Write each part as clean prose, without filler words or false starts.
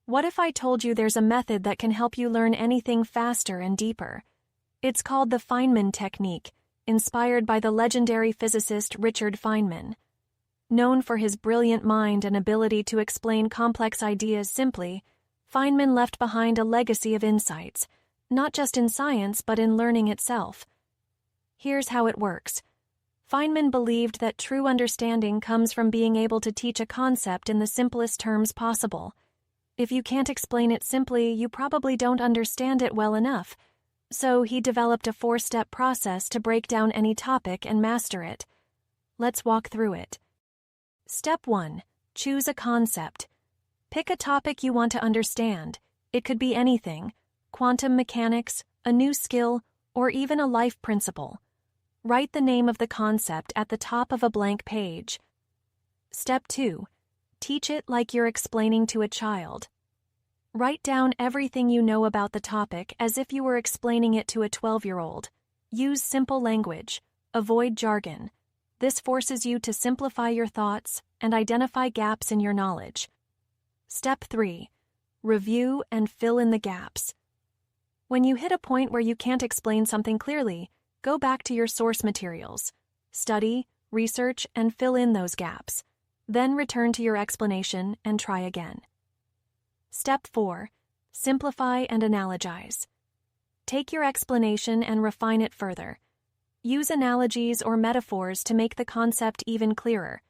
What if I told you there's a method that can help you learn anything faster and deeper? It's called the Feynman Technique, inspired by the legendary physicist Richard Feynman. Known for his brilliant mind and ability to explain complex ideas simply, Feynman left behind a legacy of insights, not just in science but in learning itself. Here's how it works. Feynman believed that true understanding comes from being able to teach a concept in the simplest terms possible. If you can't explain it simply, you probably don't understand it well enough. So he developed a 4-step process to break down any topic and master it. Let's walk through it. Step 1. Choose a concept. Pick a topic you want to understand. It could be anything: quantum mechanics, a new skill, or even a life principle. Write the name of the concept at the top of a blank page. Step 2. Teach it like you're explaining to a child. Write down everything you know about the topic as if you were explaining it to a 12-year-old. Use simple language. Avoid jargon. This forces you to simplify your thoughts and identify gaps in your knowledge. Step 3. Review and fill in the gaps. When you hit a point where you can't explain something clearly, go back to your source materials. Study, research, and fill in those gaps. Then return to your explanation and try again. Step 4. Simplify and analogize. Take your explanation and refine it further. Use analogies or metaphors to make the concept even clearer.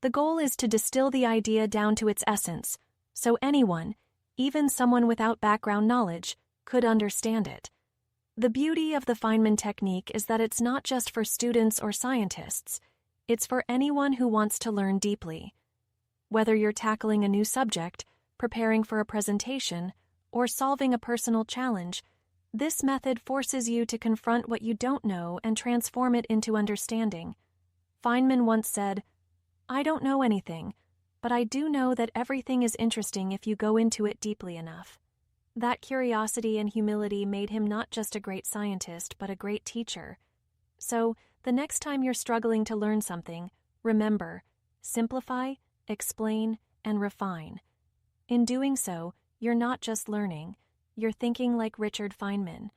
The goal is to distill the idea down to its essence, so anyone, even someone without background knowledge, could understand it. The beauty of the Feynman technique is that it's not just for students or scientists. It's for anyone who wants to learn deeply. Whether you're tackling a new subject, preparing for a presentation, or solving a personal challenge, this method forces you to confront what you don't know and transform it into understanding. Feynman once said, "I don't know anything, but I do know that everything is interesting if you go into it deeply enough." That curiosity and humility made him not just a great scientist, but a great teacher. So, the next time you're struggling to learn something, remember: simplify, explain, and refine. In doing so, you're not just learning, you're thinking like Richard Feynman.